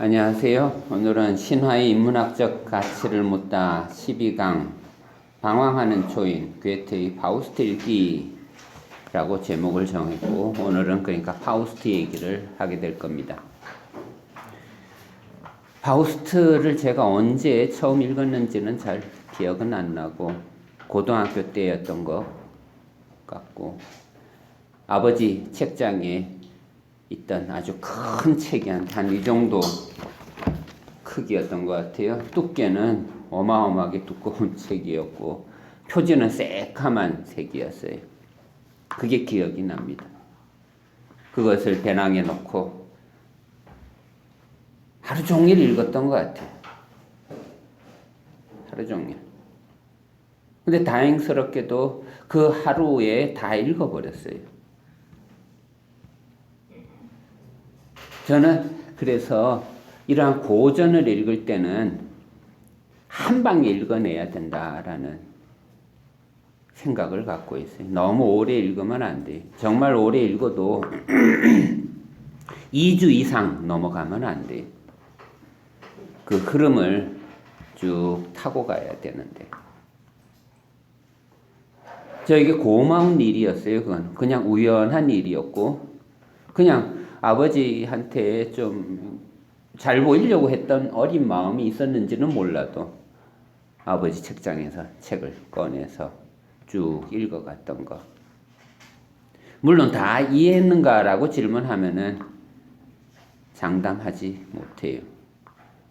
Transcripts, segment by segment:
안녕하세요. 오늘은 신화의 인문학적 가치를 묻다 12강 방황하는 초인 괴테의 파우스트 일기라고 제목을 정했고, 오늘은 그러니까 파우스트 얘기를 하게 될 겁니다. 파우스트를 제가 언제 처음 읽었는지는 잘 기억은 안 나고, 고등학교 때였던 것 같고, 아버지 책장에 있던 아주 큰 책이 한 이 정도 크기였던 것 같아요. 두께는 어마어마하게 두꺼운 책이었고, 표지는 새까만 색이었어요. 그게 기억이 납니다. 그것을 배낭에 넣고 하루 종일 읽었던 것 같아요. 하루 종일. 근데 다행스럽게도 그 하루에 다 읽어버렸어요. 저는 그래서 이러한 고전을 읽을 때는 한 방에 읽어내야 된다라는 생각을 갖고 있어요. 너무 오래 읽으면 안 돼요. 정말 오래 읽어도 2주 이상 넘어가면 안 돼요. 그 흐름을 쭉 타고 가야 되는데. 저에게 고마운 일이었어요. 그건 그냥 우연한 일이었고, 그냥 아버지한테 좀 잘 보이려고 했던 어린 마음이 있었는지는 몰라도 아버지 책장에서 책을 꺼내서 쭉 읽어갔던 거. 물론 다 이해했는가라고 질문하면은 장담하지 못해요.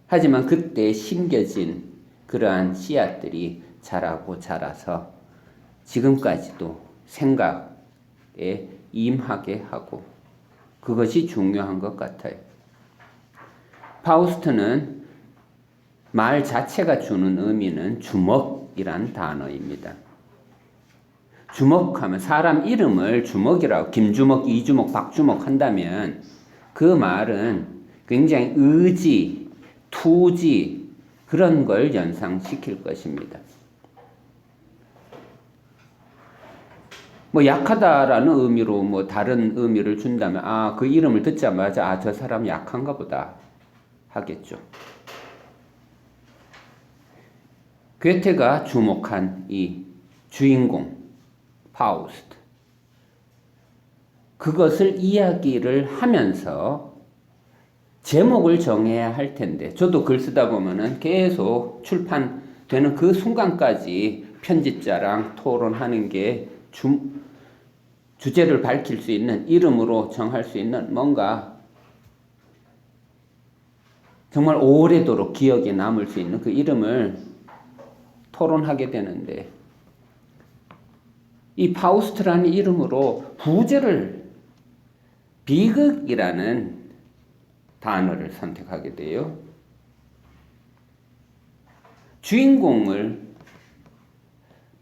하지만 그때 심겨진 그러한 씨앗들이 자라고 자라서 지금까지도 생각에 임하게 하고, 그것이 중요한 것 같아요. 파우스트는 말 자체가 주는 의미는 주먹이란 단어입니다. 주먹하면 사람 이름을 주먹이라고, 김주먹, 이주먹, 박주먹 한다면 그 말은 굉장히 의지, 투지, 그런 걸 연상시킬 것입니다. 약하다라는 의미로 다른 의미를 준다면, 그 이름을 듣자마자, 저 사람 약한가 보다 하겠죠. 괴테가 주목한 이 주인공, 파우스트. 그것을 이야기를 하면서 제목을 정해야 할 텐데, 저도 글 쓰다 보면은 계속 출판되는 그 순간까지 편집자랑 토론하는 게 주제를 밝힐 수 있는, 이름으로 정할 수 있는 뭔가 정말 오래도록 기억에 남을 수 있는 그 이름을 토론하게 되는데, 이 파우스트라는 이름으로 부제를, 비극이라는 단어를 선택하게 돼요. 주인공을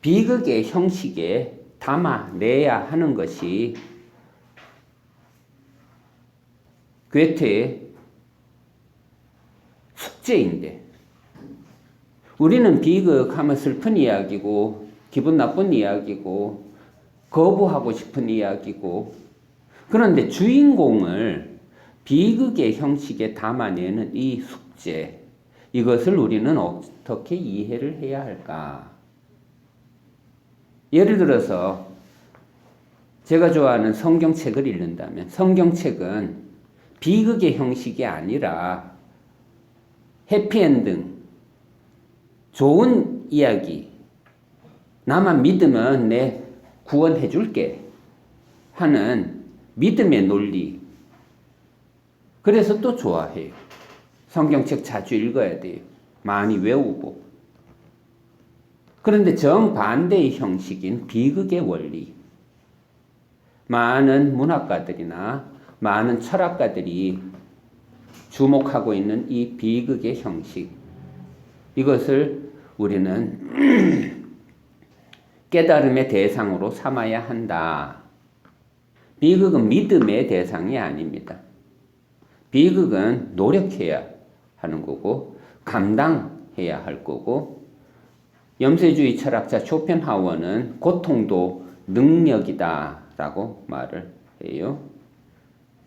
비극의 형식에 담아내야 하는 것이 괴테의 숙제인데, 우리는 비극하면 슬픈 이야기고, 기분 나쁜 이야기고, 거부하고 싶은 이야기고, 그런데 주인공을 비극의 형식에 담아내는 이 숙제, 이것을 우리는 어떻게 이해를 해야 할까? 예를 들어서 제가 좋아하는 성경책을 읽는다면, 성경책은 비극의 형식이 아니라 해피엔딩, 좋은 이야기, 나만 믿으면 내 구원해 줄게 하는 믿음의 논리. 그래서 또 좋아해요. 성경책 자주 읽어야 돼요. 많이 외우고. 그런데 정반대의 형식인 비극의 원리. 많은 문학가들이나 많은 철학가들이 주목하고 있는 이 비극의 형식. 이것을 우리는 깨달음의 대상으로 삼아야 한다. 비극은 믿음의 대상이 아닙니다. 비극은 노력해야 하는 거고, 감당해야 할 거고, 염세주의 철학자 쇼펜하우어는 고통도 능력이다 라고 말을 해요.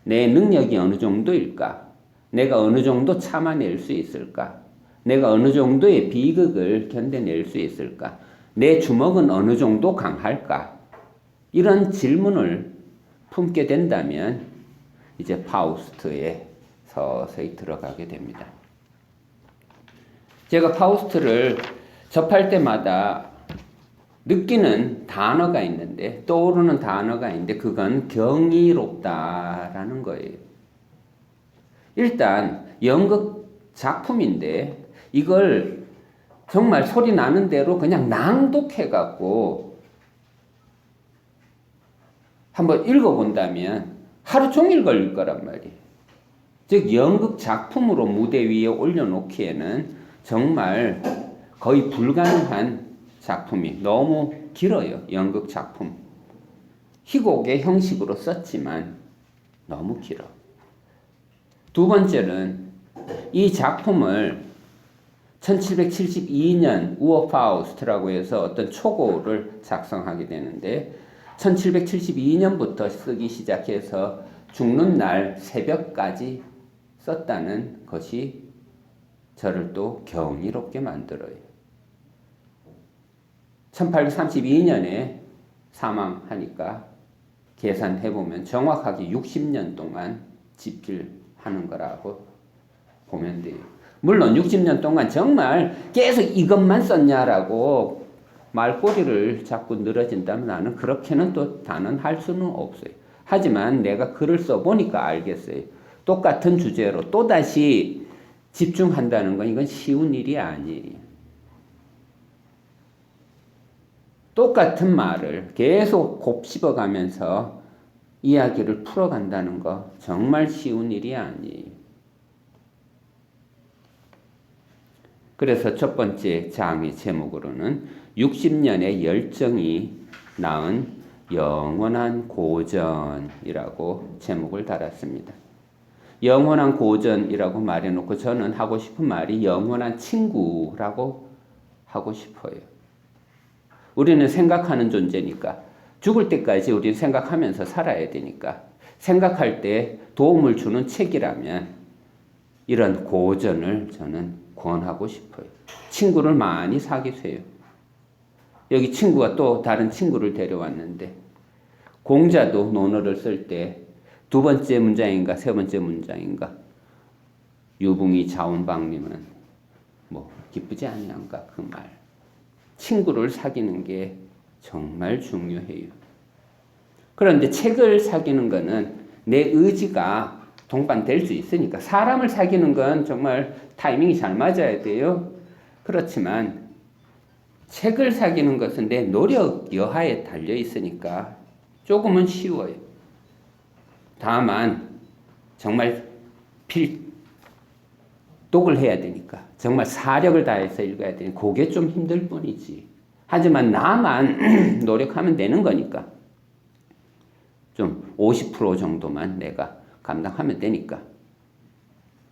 내 능력이 어느 정도일까? 내가 어느 정도 참아낼 수 있을까? 내가 어느 정도의 비극을 견뎌낼 수 있을까? 내 주먹은 어느 정도 강할까? 이런 질문을 품게 된다면 이제 파우스트에 서서히 들어가게 됩니다. 제가 파우스트를 접할 때마다 느끼는 단어가 있는데, 떠오르는 단어가 있는데, 그건 경이롭다라는 거예요. 일단 연극 작품인데 이걸 정말 소리 나는 대로 그냥 낭독해갖고 한번 읽어본다면 하루 종일 걸릴 거란 말이에요. 즉 연극 작품으로 무대 위에 올려놓기에는 정말 거의 불가능한 작품이 너무 길어요. 연극 작품. 희곡의 형식으로 썼지만 너무 길어. 두 번째는 이 작품을 1772년 우어 파우스트라고 해서 어떤 초고를 작성하게 되는데 1772년부터 쓰기 시작해서 죽는 날 새벽까지 썼다는 것이 저를 또 경이롭게 만들어요. 1832년에 사망하니까 계산해보면 정확하게 60년 동안 집필하는 거라고 보면 돼요. 물론 60년 동안 정말 계속 이것만 썼냐라고 말꼬리를 자꾸 늘어진다면 나는 그렇게는 또 단언할 수는 없어요. 하지만 내가 글을 써보니까 알겠어요. 똑같은 주제로 또다시 집중한다는 건 이건 쉬운 일이 아니에요. 똑같은 말을 계속 곱씹어가면서 이야기를 풀어간다는 거 정말 쉬운 일이 아니에요. 그래서 첫 번째 장의 제목으로는 60년의 열정이 낳은 영원한 고전이라고 제목을 달았습니다. 영원한 고전이라고 말해놓고 저는 하고 싶은 말이 영원한 친구라고 하고 싶어요. 우리는 생각하는 존재니까 죽을 때까지 우리는 생각하면서 살아야 되니까 생각할 때 도움을 주는 책이라면 이런 고전을 저는 권하고 싶어요. 친구를 많이 사귀세요. 여기 친구가 또 다른 친구를 데려왔는데 공자도 논어를 쓸 때 두 번째 문장인가 세 번째 문장인가 유붕이 자운방님은 뭐 기쁘지 아니한가 그 말. 친구를 사귀는 게 정말 중요해요. 그런데 책을 사귀는 거는 내 의지가 동반될 수 있으니까 사람을 사귀는 건 정말 타이밍이 잘 맞아야 돼요. 그렇지만 책을 사귀는 것은 내 노력 여하에 달려 있으니까 조금은 쉬워요. 다만 정말 필독을 해야 되니까 정말 사력을 다해서 읽어야 되니까 그게 좀 힘들 뿐이지. 하지만 나만 노력하면 되는 거니까 좀 50% 정도만 내가 감당하면 되니까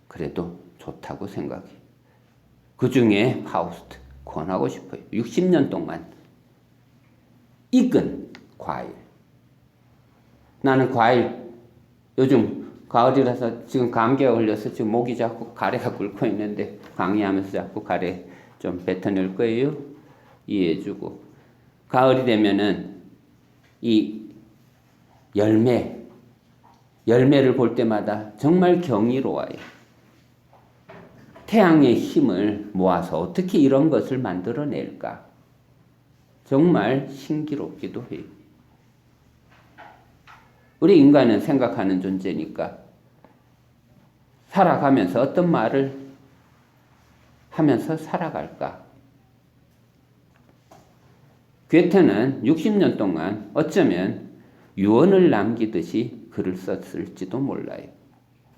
그래도 좋다고 생각해. 그 중에 파우스트 권하고 싶어요. 60년 동안 익은 과일. 나는 과일 요즘 가을이라서 지금 감기가 걸려서 지금 목이 자꾸 가래가 끓고 있는데 강의하면서 자꾸 가래 좀 뱉어낼 거예요. 이해해주고. 가을이 되면은 이 열매를 볼 때마다 정말 경이로워요. 태양의 힘을 모아서 어떻게 이런 것을 만들어낼까? 정말 신기롭기도 해요. 우리 인간은 생각하는 존재니까 살아가면서 어떤 말을 하면서 살아갈까? 괴테는 60년 동안 어쩌면 유언을 남기듯이 글을 썼을지도 몰라요.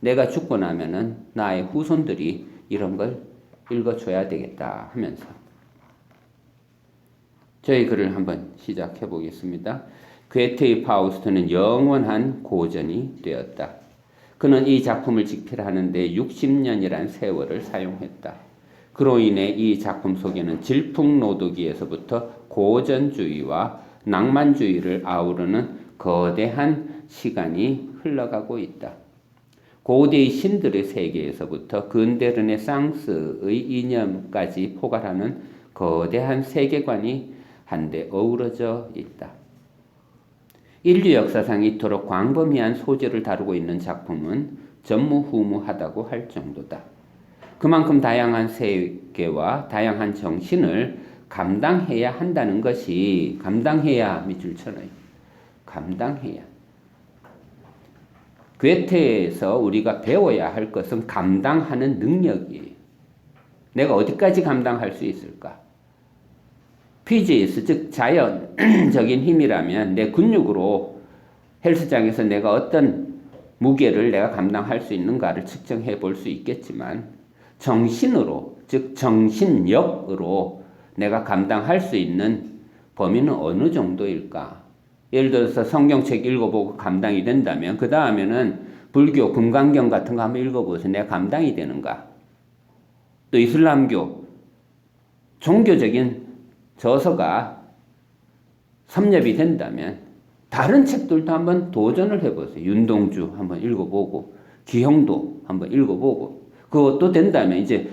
내가 죽고 나면은 나의 후손들이 이런 걸 읽어줘야 되겠다 하면서 저희 글을 한번 시작해 보겠습니다. 괴테의 파우스트는 영원한 고전이 되었다. 그는 이 작품을 집필하는데 60년이란 세월을 사용했다. 그로 인해 이 작품 속에는 질풍노도기에서부터 고전주의와 낭만주의를 아우르는 거대한 시간이 흘러가고 있다. 고대의 신들의 세계에서부터 근대 르네상스의 이념까지 포괄하는 거대한 세계관이 한데 어우러져 있다. 인류 역사상 이토록 광범위한 소재를 다루고 있는 작품은 전무후무하다고 할 정도다. 그만큼 다양한 세계와 다양한 정신을 감당해야 한다는 것이 감당해야 밑줄 쳐놔요. 감당해야. 괴테에서 우리가 배워야 할 것은 감당하는 능력이에요. 내가 어디까지 감당할 수 있을까? PGS, 즉 자연적인 힘이라면 내 근육으로 헬스장에서 내가 어떤 무게를 내가 감당할 수 있는가를 측정해 볼 수 있겠지만 정신으로, 즉 정신력으로 내가 감당할 수 있는 범위는 어느 정도일까? 예를 들어서 성경책 읽어보고 감당이 된다면 그 다음에는 불교 금강경 같은 거 한번 읽어보세요. 내가 감당이 되는가? 또 이슬람교 종교적인 저서가 섭렵이 된다면 다른 책들도 한번 도전을 해보세요. 윤동주 한번 읽어보고 기형도 한번 읽어보고 그것도 된다면 이제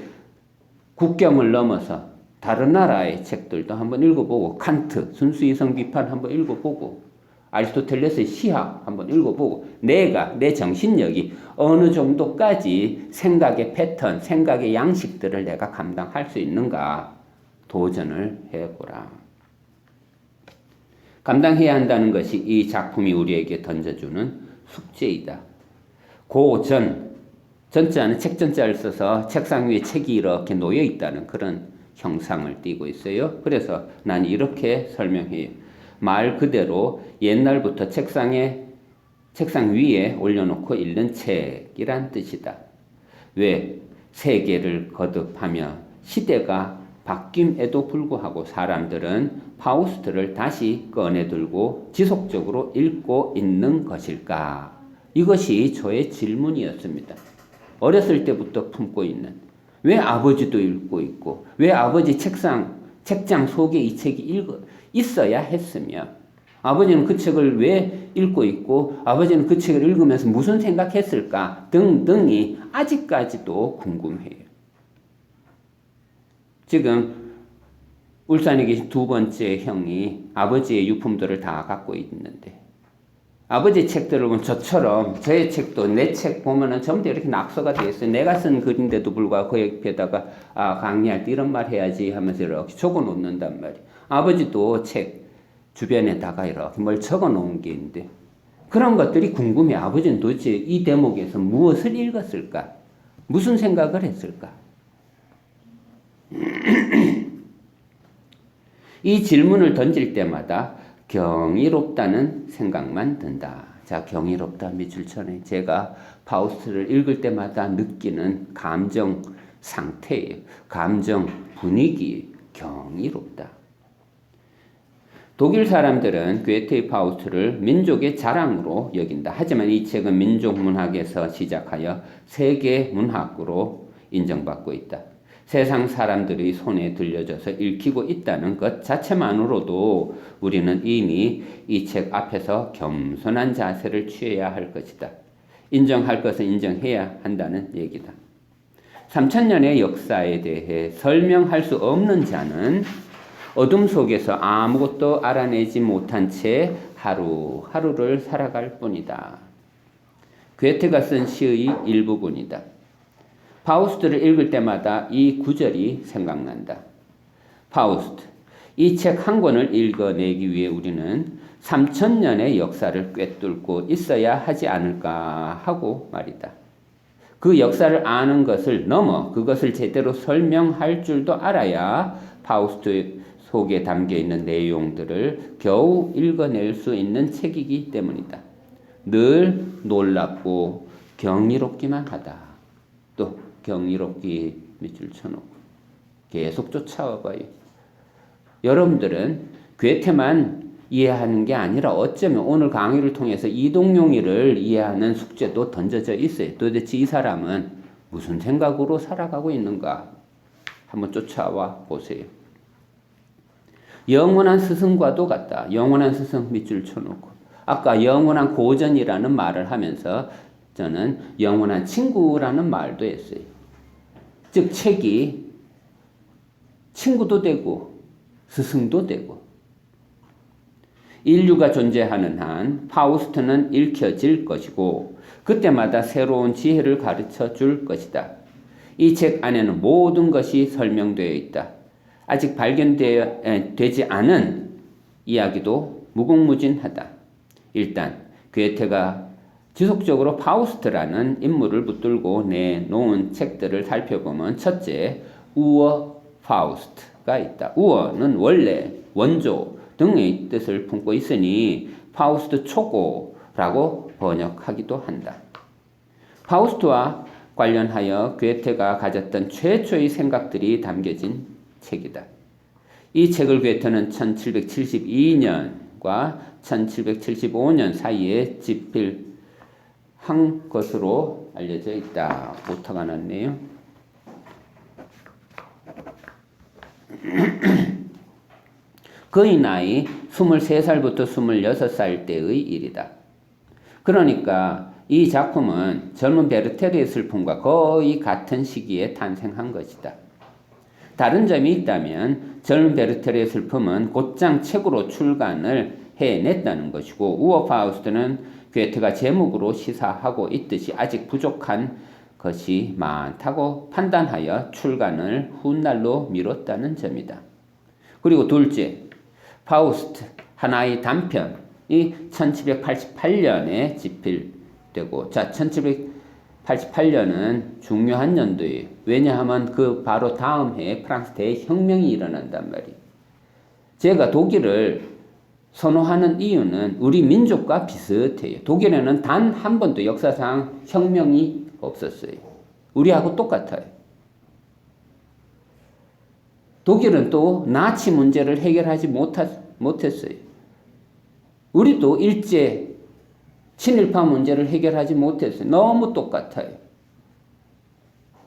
국경을 넘어서 다른 나라의 책들도 한번 읽어보고 칸트, 순수이성 비판 한번 읽어보고 아리스토텔레스의 시학 한번 읽어보고 내가 내 정신력이 어느 정도까지 생각의 패턴, 생각의 양식들을 내가 감당할 수 있는가 도전을 해보라. 감당해야 한다는 것이 이 작품이 우리에게 던져주는 숙제이다. 전자는 책전자를 써서 책상 위에 책이 이렇게 놓여 있다는 그런 형상을 띠고 있어요. 그래서 난 이렇게 설명해요. 말 그대로 옛날부터 책상 위에 올려놓고 읽는 책이란 뜻이다. 왜? 세계를 거듭하며 시대가 바뀜에도 불구하고 사람들은 파우스트를 다시 꺼내들고 지속적으로 읽고 있는 것일까? 이것이 저의 질문이었습니다. 어렸을 때부터 품고 있는 왜 아버지도 읽고 있고 왜 아버지 책장 속에 이 책이 있어야 했으며 아버지는 그 책을 왜 읽고 있고 아버지는 그 책을 읽으면서 무슨 생각했을까 등등이 아직까지도 궁금해요. 지금 울산에 계신 두 번째 형이 아버지의 유품들을 다 갖고 있는데 아버지 책들을 보면 저처럼 저의 책도 내 책 보면은 전부 다 이렇게 낙서가 되어 있어요. 내가 쓴 글인데도 불구하고 그 옆에다가 강의할 때 이런 말 해야지 하면서 이렇게 적어 놓는단 말이에요. 아버지도 책 주변에다가 이렇게 뭘 적어 놓은 게 있는데 그런 것들이 궁금해. 아버지는 도대체 이 대목에서 무엇을 읽었을까? 무슨 생각을 했을까? 이 질문을 던질 때마다 경이롭다는 생각만 든다. 자, 경이롭다 밑줄 쳐내. 제가 파우스트를 읽을 때마다 느끼는 감정 상태예요. 감정 분위기 경이롭다. 독일 사람들은 괴테의 파우스트를 민족의 자랑으로 여긴다. 하지만 이 책은 민족문학에서 시작하여 세계문학으로 인정받고 있다. 세상 사람들의 손에 들려져서 읽히고 있다는 것 자체만으로도 우리는 이미 이 책 앞에서 겸손한 자세를 취해야 할 것이다. 인정할 것은 인정해야 한다는 얘기다. 3000년의 역사에 대해 설명할 수 없는 자는 어둠 속에서 아무것도 알아내지 못한 채 하루하루를 살아갈 뿐이다. 괴테가 쓴 시의 일부분이다. 파우스트를 읽을 때마다 이 구절이 생각난다. 파우스트, 이 책 한 권을 읽어내기 위해 우리는 3000년의 역사를 꿰뚫고 있어야 하지 않을까 하고 말이다. 그 역사를 아는 것을 넘어 그것을 제대로 설명할 줄도 알아야 파우스트 속에 담겨있는 내용들을 겨우 읽어낼 수 있는 책이기 때문이다. 늘 놀랍고 경이롭기만 하다. 또 경이롭기 밑줄 쳐놓고 계속 쫓아와 봐요. 여러분들은 괴테만 이해하는 게 아니라 어쩌면 오늘 강의를 통해서 이동용이를 이해하는 숙제도 던져져 있어요. 도대체 이 사람은 무슨 생각으로 살아가고 있는가 한번 쫓아와 보세요. 영원한 스승과도 같다. 영원한 스승 밑줄 쳐놓고 아까 영원한 고전이라는 말을 하면서 파우스트는 영원한 친구라는 말도 했어요. 즉 책이 친구도 되고 스승도 되고 인류가 존재하는 한 파우스트는 읽혀질 것이고 그때마다 새로운 지혜를 가르쳐 줄 것이다. 이 책 안에는 모든 것이 설명되어 있다. 아직 발견되지 않은 이야기도 무궁무진하다. 일단 괴테가 지속적으로 파우스트라는 인물을 붙들고 내놓은 책들을 살펴보면 첫째, 우어 파우스트가 있다. 우어는 원래 원조 등의 뜻을 품고 있으니 파우스트 초고라고 번역하기도 한다. 파우스트와 관련하여 괴테가 가졌던 최초의 생각들이 담겨진 책이다. 이 책을 괴테는 1772년과 1775년 사이에 집필한 것으로 알려져 있다. 오타가 났네요. 그의 나이 23살부터 26살 때의 일이다. 그러니까 이 작품은 젊은 베르테르의 슬픔과 거의 같은 시기에 탄생한 것이다. 다른 점이 있다면 젊은 베르테르의 슬픔은 곧장 책으로 출간을 해냈다는 것이고 우어 파우스트는 괴테가 제목으로 시사하고 있듯이 아직 부족한 것이 많다고 판단하여 출간을 훗날로 미뤘다는 점이다. 그리고 둘째, 파우스트 하나의 단편이 1788년에 집필되고, 자, 1788년은 중요한 연도예요. 왜냐하면 그 바로 다음 해에 프랑스 대혁명이 일어난단 말이에요. 제가 독일을 선호하는 이유는 우리 민족과 비슷해요. 독일에는 단 한 번도 역사상 혁명이 없었어요. 우리하고 똑같아요. 독일은 또 나치 문제를 해결하지 못했어요. 우리도 일제 친일파 문제를 해결하지 못했어요. 너무 똑같아요.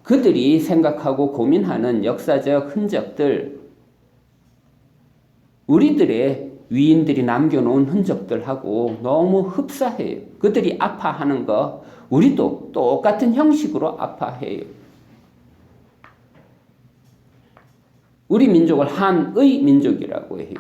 그들이 생각하고 고민하는 역사적 흔적들, 우리들의 위인들이 남겨놓은 흔적들하고 너무 흡사해요. 그들이 아파하는 거 우리도 똑같은 형식으로 아파해요. 우리 민족을 한의 민족이라고 해요.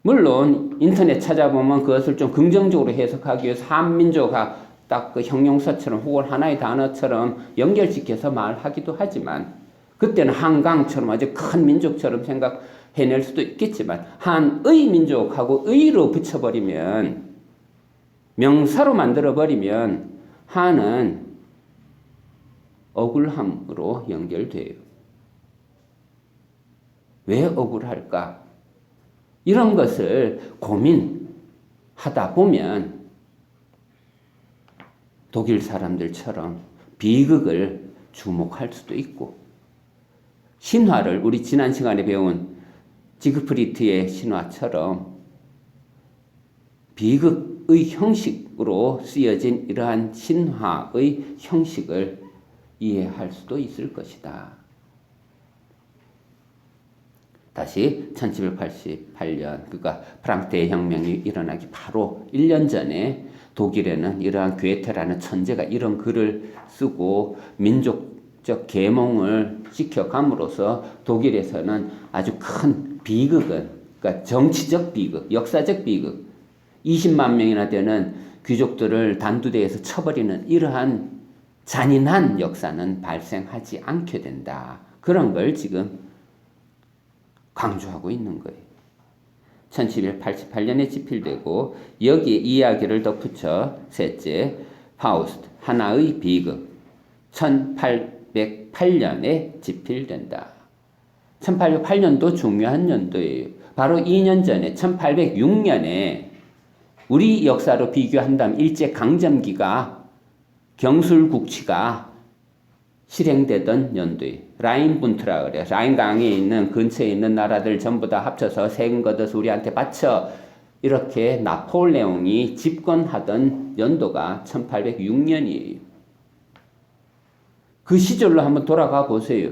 물론 인터넷 찾아보면 그것을 좀 긍정적으로 해석하기 위해서 한민족과 딱 그 형용사처럼 혹은 하나의 단어처럼 연결시켜서 말하기도 하지만 그때는 한강처럼 아주 큰 민족처럼 생각해낼 수도 있겠지만 한의 민족하고 의로 붙여버리면 명사로 만들어버리면 한은 억울함으로 연결돼요. 왜 억울할까? 이런 것을 고민하다 보면 독일 사람들처럼 비극을 주목할 수도 있고 신화를 우리 지난 시간에 배운 지그프리트의 신화처럼 비극의 형식으로 쓰여진 이러한 신화의 형식을 이해할 수도 있을 것이다. 다시 1788년 그러니까 프랑스 대혁명이 일어나기 바로 1년 전에 독일에는 이러한 괴테라는 천재가 이런 글을 쓰고 민족적 계몽을 지켜감으로써 독일에서는 아주 큰 비극은 그러니까 정치적 비극, 역사적 비극 20만 명이나 되는 귀족들을 단두대에서 쳐버리는 이러한 잔인한 역사는 발생하지 않게 된다. 그런 걸 지금 강조하고 있는 거예요. 1788년에 집필되고 여기에 이야기를 덧붙여 셋째, 파우스트 하나의 비극 1808년에 집필된다. 1808년도 중요한 연도예요. 바로 2년 전에 1806년에 우리 역사로 비교한다면 일제강점기가 경술국치가 실행되던 연도에 라인분트라 그래요. 라인강에 있는 근처에 있는 나라들 전부 다 합쳐서 세금 걷어서 우리한테 바쳐 이렇게 나폴레옹이 집권하던 연도가 1806년이에요. 그 시절로 한번 돌아가 보세요.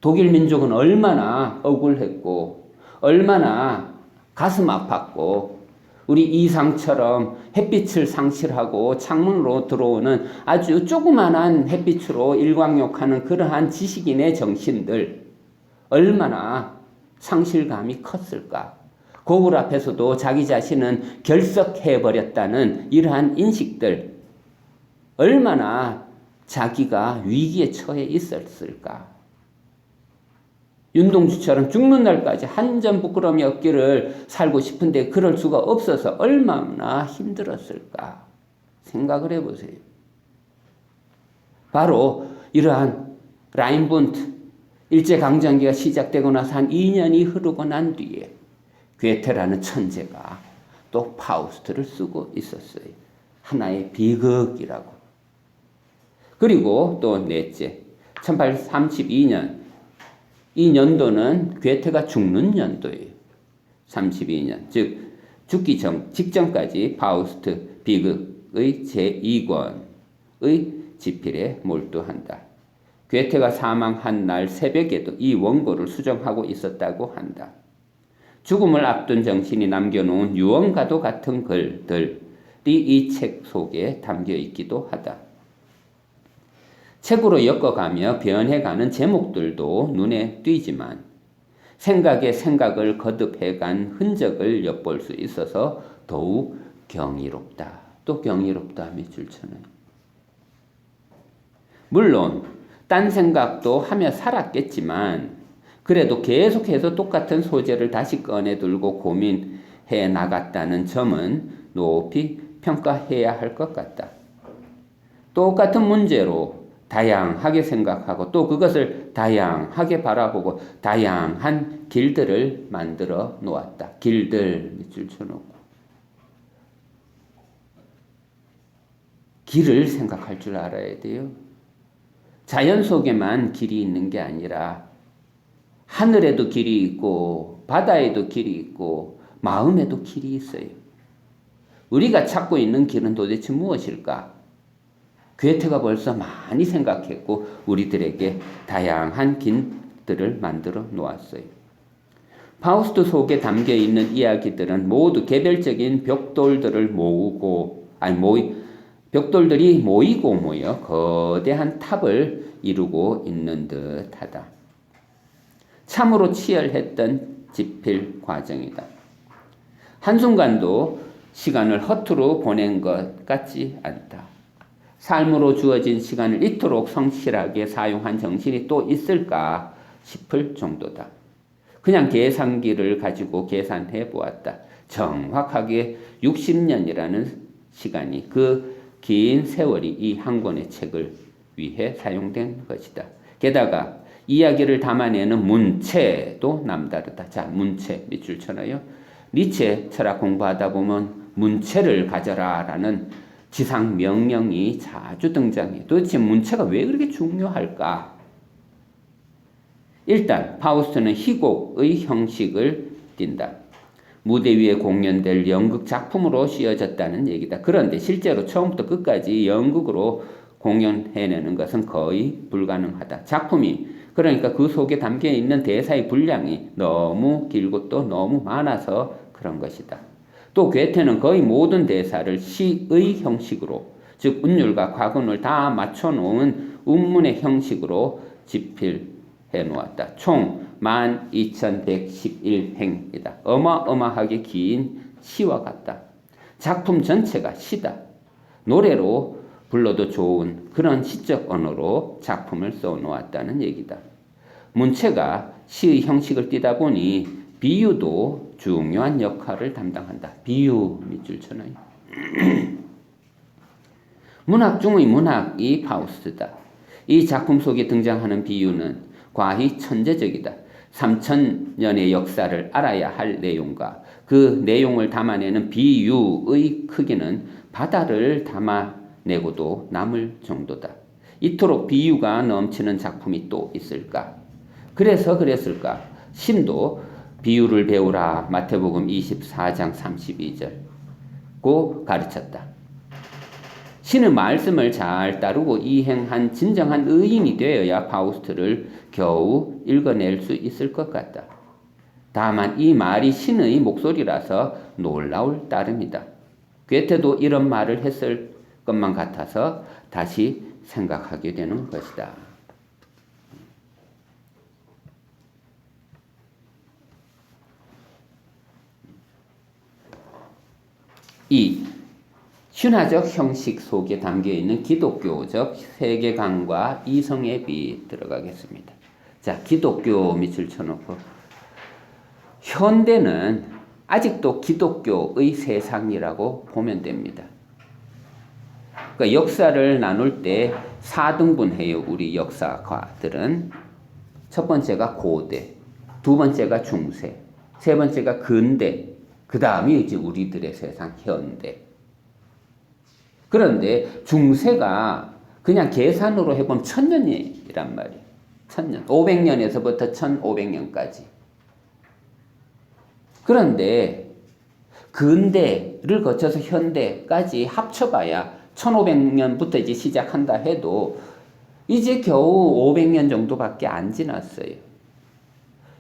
독일 민족은 얼마나 억울했고 얼마나 가슴 아팠고 우리 이상처럼 햇빛을 상실하고 창문으로 들어오는 아주 조그만한 햇빛으로 일광욕하는 그러한 지식인의 정신들 얼마나 상실감이 컸을까. 거울 앞에서도 자기 자신은 결석해버렸다는 이러한 인식들 얼마나 자기가 위기에 처해 있었을까. 윤동주처럼 죽는 날까지 한 점 부끄러움이 없기를 살고 싶은데 그럴 수가 없어서 얼마나 힘들었을까 생각을 해보세요. 바로 이러한 라인분트 일제강점기가 시작되고 나서 한 2년이 흐르고 난 뒤에 괴테라는 천재가 또 파우스트를 쓰고 있었어요. 하나의 비극이라고. 그리고 또 넷째 1832년 이 연도는 괴테가 죽는 연도예요. 32년 즉 죽기 직전까지 파우스트 비극의 제2권의 집필에 몰두한다. 괴테가 사망한 날 새벽에도 이 원고를 수정하고 있었다고 한다. 죽음을 앞둔 정신이 남겨놓은 유언과도 같은 글들이 이 책 속에 담겨 있기도 하다. 책으로 엮어가며 변해가는 제목들도 눈에 띄지만 생각에 생각을 거듭해간 흔적을 엿볼 수 있어서 더욱 경이롭다. 또 경이롭다 밑줄 쳐요. 물론 딴 생각도 하며 살았겠지만 그래도 계속해서 똑같은 소재를 다시 꺼내들고 고민해 나갔다는 점은 높이 평가해야 할 것 같다. 똑같은 문제로 다양하게 생각하고 또 그것을 다양하게 바라보고 다양한 길들을 만들어 놓았다. 길들 밑줄 쳐놓고 길을 생각할 줄 알아야 돼요. 자연 속에만 길이 있는 게 아니라 하늘에도 길이 있고 바다에도 길이 있고 마음에도 길이 있어요. 우리가 찾고 있는 길은 도대체 무엇일까? 괴테가 벌써 많이 생각했고 우리들에게 다양한 길들을 만들어 놓았어요. 파우스트 속에 담겨 있는 이야기들은 모두 개별적인 벽돌들이 모이고 모여 거대한 탑을 이루고 있는 듯하다. 참으로 치열했던 집필 과정이다. 한순간도 시간을 허투루 보낸 것 같지 않다. 삶으로 주어진 시간을 이토록 성실하게 사용한 정신이 또 있을까 싶을 정도다. 그냥 계산기를 가지고 계산해 보았다. 정확하게 60년이라는 시간이 그 긴 세월이 이 한 권의 책을 위해 사용된 것이다. 게다가 이야기를 담아내는 문체도 남다르다. 자, 문체 밑줄 쳐놔요. 니체 철학 공부하다 보면 문체를 가져라 라는 지상 명령이 자주 등장해. 도대체 문체가 왜 그렇게 중요할까? 일단 파우스트는 희곡의 형식을 띈다. 무대 위에 공연될 연극 작품으로 씌워졌다는 얘기다. 그런데 실제로 처음부터 끝까지 연극으로 공연해내는 것은 거의 불가능하다. 작품이 그러니까 그 속에 담겨있는 대사의 분량이 너무 길고 또 너무 많아서 그런 것이다. 또 괴테는 거의 모든 대사를 시의 형식으로 즉 운율과 과근을 다 맞춰놓은 운문의 형식으로 집필해 놓았다. 총 12,111행이다. 어마어마하게 긴 시와 같다. 작품 전체가 시다. 노래로 불러도 좋은 그런 시적 언어로 작품을 써놓았다는 얘기다. 문체가 시의 형식을 띠다 보니 비유도 중요한 역할을 담당한다. 비유 밑줄 쳐놔요. 문학 중의 문학이 파우스트다. 이 작품 속에 등장하는 비유는 과히 천재적이다. 3000년의 역사를 알아야 할 내용과 그 내용을 담아내는 비유의 크기는 바다를 담아내고도 남을 정도다. 이토록 비유가 넘치는 작품이 또 있을까? 그래서 그랬을까? 신도 비유를 배우라 마태복음 24장 32절 고 가르쳤다. 신의 말씀을 잘 따르고 이행한 진정한 의인이 되어야 파우스트를 겨우 읽어낼 수 있을 것 같다. 다만 이 말이 신의 목소리라서 놀라울 따름이다. 괴테도 이런 말을 했을 것만 같아서 다시 생각하게 되는 것이다. 2. 신화적 형식 속에 담겨있는 기독교적 세계관과 이성의 비 들어가겠습니다. 자, 기독교 밑을 쳐놓고 현대는 아직도 기독교의 세상이라고 보면 됩니다. 그러니까 역사를 나눌 때 4등분해요. 우리 역사가들은. 첫 번째가 고대, 두 번째가 중세, 세 번째가 근대, 그 다음이 이제 우리들의 세상 현대. 그런데 중세가 그냥 계산으로 해보면 1000년이란 말이에요. 1000년. 500년에서부터 1500년까지. 그런데 근대를 거쳐서 현대까지 합쳐봐야 1500년부터 이제 시작한다 해도 이제 겨우 500년 정도밖에 안 지났어요.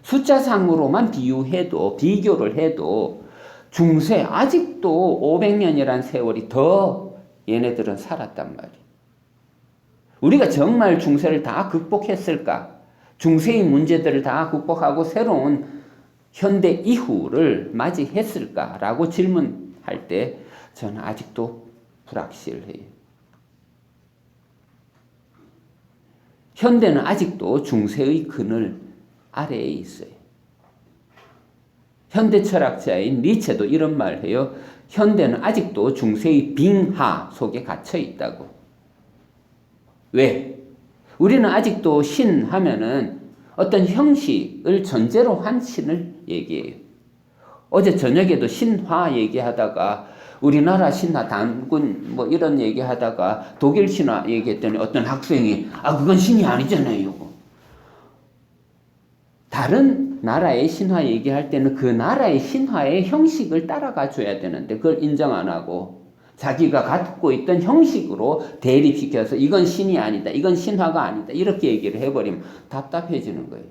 숫자상으로만 비교를 해도 중세 아직도 500년이란 세월이 더 얘네들은 살았단 말이에요. 우리가 정말 중세를 다 극복했을까? 중세의 문제들을 다 극복하고 새로운 현대 이후를 맞이했을까라고 질문할 때 저는 아직도 불확실해요. 현대는 아직도 중세의 그늘 아래에 있어요. 현대 철학자인 니체도 이런 말을 해요. 현대는 아직도 중세의 빙하 속에 갇혀 있다고. 왜? 우리는 아직도 신 하면은 어떤 형식을 전제로 한 신을 얘기해요. 어제 저녁에도 신화 얘기하다가 우리나라 신화 단군 뭐 이런 얘기하다가 독일 신화 얘기했더니 어떤 학생이 그건 신이 아니잖아요. 다른 나라의 신화 얘기할 때는 그 나라의 신화의 형식을 따라가 줘야 되는데 그걸 인정 안 하고 자기가 갖고 있던 형식으로 대립시켜서 이건 신이 아니다, 이건 신화가 아니다 이렇게 얘기를 해버리면 답답해지는 거예요.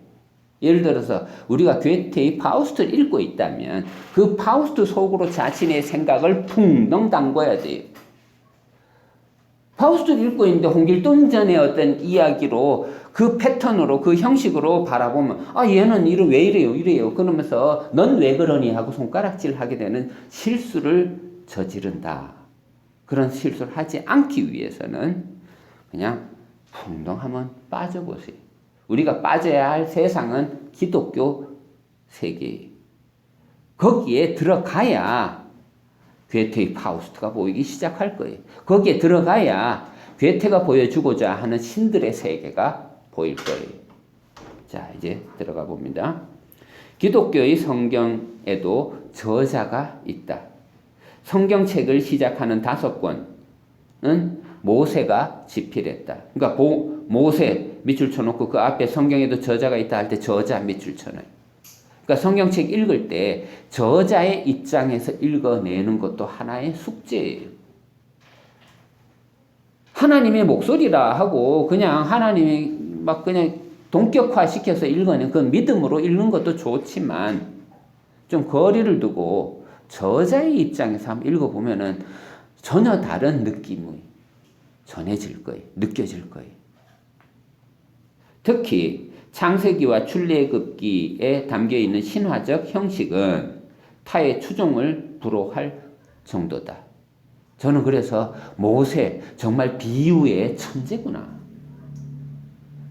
예를 들어서 우리가 괴테의 파우스트를 읽고 있다면 그 파우스트 속으로 자신의 생각을 풍덩 담궈야 돼요. 파우스트를 읽고 있는데 홍길동전의 어떤 이야기로 그 패턴으로 그 형식으로 바라보면 얘는 왜 이래요 그러면서 넌 왜 그러니 하고 손가락질 하게 되는 실수를 저지른다. 그런 실수를 하지 않기 위해서는 그냥 풍덩 한번 빠져보세요. 우리가 빠져야 할 세상은 기독교 세계예요. 거기에 들어가야 괴테의 파우스트가 보이기 시작할 거예요. 거기에 들어가야 괴테가 보여주고자 하는 신들의 세계가 보일 거예요. 자, 이제 들어가 봅니다. 기독교의 성경에도 저자가 있다. 성경책을 시작하는 5권은 모세가 집필했다. 그러니까 모세 밑줄 쳐놓고 그 앞에 성경에도 저자가 있다 할 때 저자 밑줄 쳐놔요. 그러니까 성경책 읽을 때 저자의 입장에서 읽어내는 것도 하나의 숙제예요. 하나님의 목소리라 하고 그냥 하나님이 막 그냥 동격화시켜서 읽어내는 그 믿음으로 읽는 것도 좋지만 좀 거리를 두고 저자의 입장에서 한번 읽어보면은 전혀 다른 느낌이 전해질 거예요. 느껴질 거예요. 특히 창세기와 출애굽기에 담겨있는 신화적 형식은 타의 추종을 불허할 정도다. 저는 그래서 모세 정말 비유의 천재구나.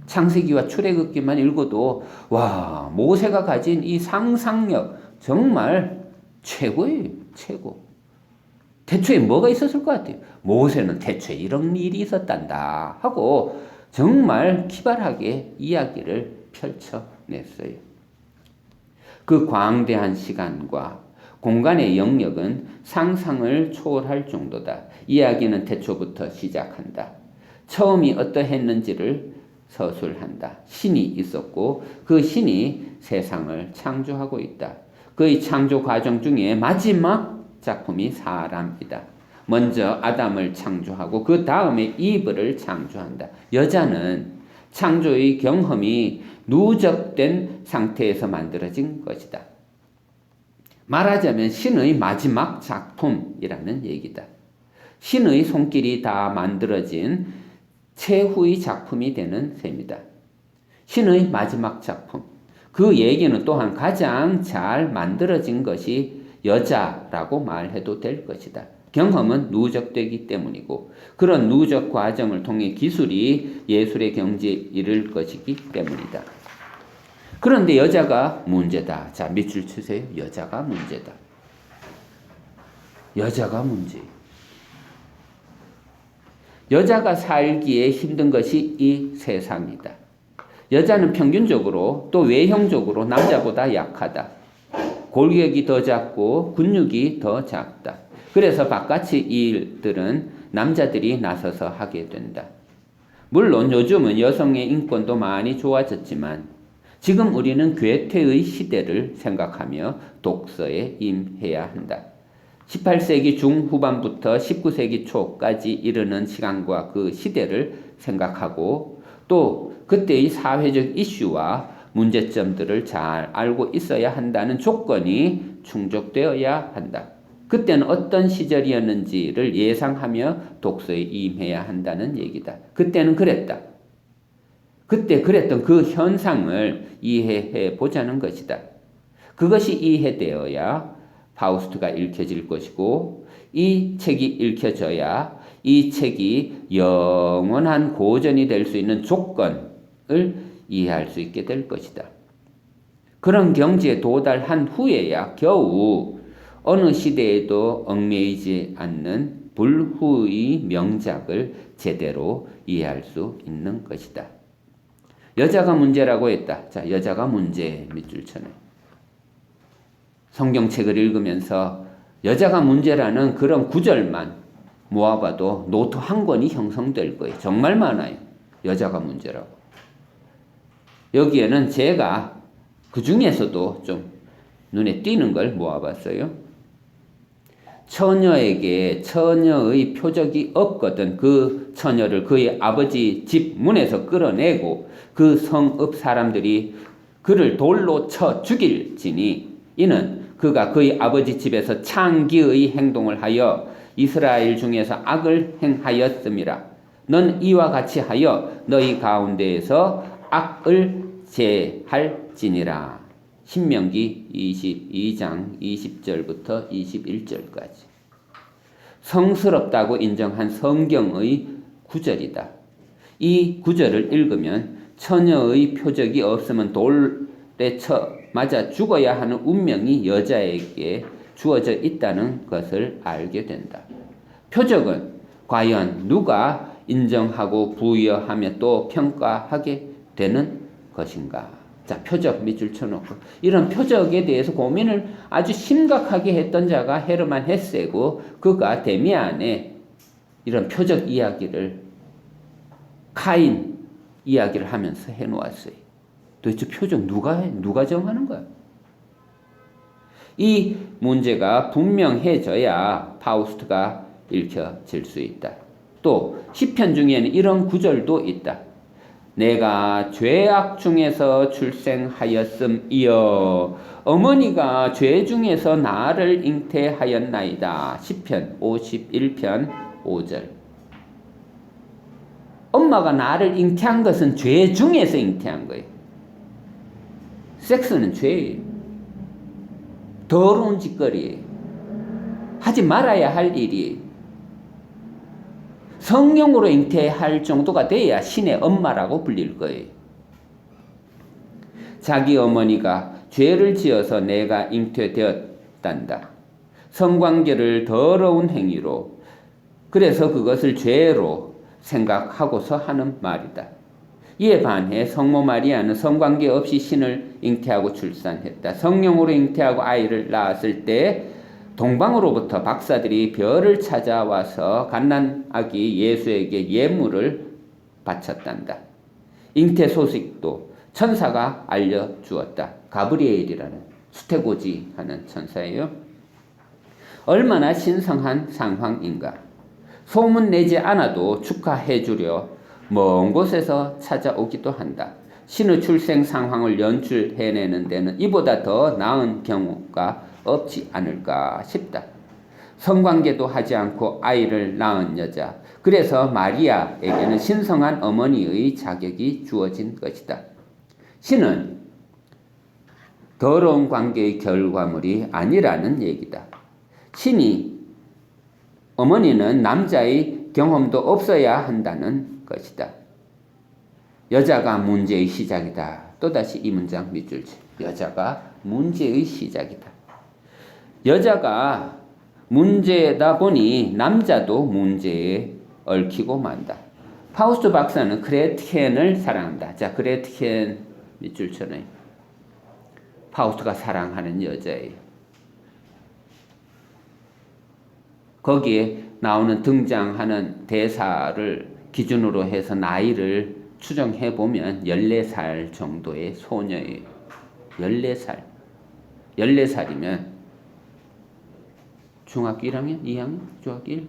창세기와 출애굽기만 읽어도 와, 모세가 가진 이 상상력 정말 최고예요. 최고. 대초에 뭐가 있었을 것 같아요? 모세는 대초에 이런 일이 있었단다 하고 정말 기발하게 이야기를 펼쳐냈어요. 그 광대한 시간과 공간의 영역은 상상을 초월할 정도다. 이야기는 태초부터 시작한다. 처음이 어떠했는지를 서술한다. 신이 있었고 그 신이 세상을 창조하고 있다. 그의 창조 과정 중에 마지막 작품이 사람이다. 먼저 아담을 창조하고 그 다음에 이브를 창조한다. 여자는 창조의 경험이 누적된 상태에서 만들어진 것이다. 말하자면 신의 마지막 작품이라는 얘기다. 신의 손길이 다 만들어진 최후의 작품이 되는 셈이다. 신의 마지막 작품. 그 얘기는 또한 가장 잘 만들어진 것이 여자라고 말해도 될 것이다. 경험은 누적되기 때문이고 그런 누적 과정을 통해 기술이 예술의 경지에 이를 것이기 때문이다. 그런데 여자가 문제다. 자, 밑줄 치세요. 여자가 문제다. 여자가 문제. 여자가 살기에 힘든 것이 이 세상이다. 여자는 평균적으로 또 외형적으로 남자보다 약하다. 골격이 더 작고 근육이 더 작다. 그래서 바깥의 일들은 남자들이 나서서 하게 된다. 물론 요즘은 여성의 인권도 많이 좋아졌지만 지금 우리는 괴테의 시대를 생각하며 독서에 임해야 한다. 18세기 중후반부터 19세기 초까지 이르는 시간과 그 시대를 생각하고 또 그때의 사회적 이슈와 문제점들을 잘 알고 있어야 한다는 조건이 충족되어야 한다. 그때는 어떤 시절이었는지를 예상하며 독서에 임해야 한다는 얘기다. 그때는 그랬다. 그때 그랬던 그 현상을 이해해 보자는 것이다. 그것이 이해되어야 파우스트가 읽혀질 것이고 이 책이 읽혀져야 이 책이 영원한 고전이 될 수 있는 조건을 이해할 수 있게 될 것이다. 그런 경지에 도달한 후에야 겨우 어느 시대에도 얽매이지 않는 불후의 명작을 제대로 이해할 수 있는 것이다. 여자가 문제라고 했다. 자, 여자가 문제 밑줄 쳐내. 성경책을 읽으면서 여자가 문제라는 그런 구절만 모아봐도 노트 한 권이 형성될 거예요. 정말 많아요. 여자가 문제라고. 여기에는 제가 그 중에서도 좀 눈에 띄는 걸 모아봤어요. 처녀에게 처녀의 표적이 없거든 그 처녀를 그의 아버지 집 문에서 끌어내고 그 성읍 사람들이 그를 돌로 쳐 죽일지니 이는 그가 그의 아버지 집에서 창기의 행동을 하여 이스라엘 중에서 악을 행하였음이라. 넌 이와 같이 하여 너희 가운데에서 악을 제할지니라. 신명기 22장 20절부터 21절까지. 성스럽다고 인정한 성경의 구절이다. 이 구절을 읽으면 처녀의 표적이 없으면 돌에 쳐 맞아 죽어야 하는 운명이 여자에게 주어져 있다는 것을 알게 된다. 표적은 과연 누가 인정하고 부여하며 또 평가하게 되는 것인가? 자, 표적 밑줄 쳐놓고 이런 표적에 대해서 고민을 아주 심각하게 했던 자가 헤르만 헤세고 그가 데미안에 이런 표적 이야기를 카인 이야기를 하면서 해놓았어요. 도대체 표적 누가 정하는 거야? 이 문제가 분명해져야 파우스트가 읽혀질 수 있다. 또 시편 중에는 이런 구절도 있다. 내가 죄악 중에서 출생하였음이여 어머니가 죄 중에서 나를 잉태하였나이다. 시편 51편 5절. 엄마가 나를 잉태한 것은 죄 중에서 잉태한 거예요. 섹스는 죄예요. 더러운 짓거리예요. 하지 말아야 할 일이에요. 성령으로 잉태할 정도가 돼야 신의 엄마라고 불릴 거예요. 자기 어머니가 죄를 지어서 내가 잉태되었단다. 성관계를 더러운 행위로 그래서 그것을 죄로 생각하고서 하는 말이다. 이에 반해 성모 마리아는 성관계 없이 신을 잉태하고 출산했다. 성령으로 잉태하고 아이를 낳았을 때 동방으로부터 박사들이 별을 찾아와서 갓난아기 예수에게 예물을 바쳤단다. 잉태 소식도 천사가 알려주었다. 가브리엘이라는 수태고지 하는 천사예요. 얼마나 신성한 상황인가. 소문 내지 않아도 축하해 주려 먼 곳에서 찾아오기도 한다. 신의 출생 상황을 연출해내는 데는 이보다 더 나은 경우가 없지 않을까 싶다. 성관계도 하지 않고 아이를 낳은 여자. 그래서 마리아에게는 신성한 어머니의 자격이 주어진 것이다. 신은 더러운 관계의 결과물이 아니라는 얘기다. 신이 어머니는 남자의 경험도 없어야 한다는 것이다. 여자가 문제의 시작이다. 또다시 이 문장 밑줄 치. 여자가 문제의 시작이다. 여자가 문제다 보니 남자도 문제에 얽히고 만다. 파우스트 박사는 그레텐을 사랑한다. 자, 그레텐 밑줄 쳐요. 파우스트가 사랑하는 여자예요. 거기에 나오는 등장하는 대사를 기준으로 해서 나이를 추정해 보면 14살 정도의 소녀예요. 14살. 14살이면 중학교 1학년? 2학년? 중학교 1?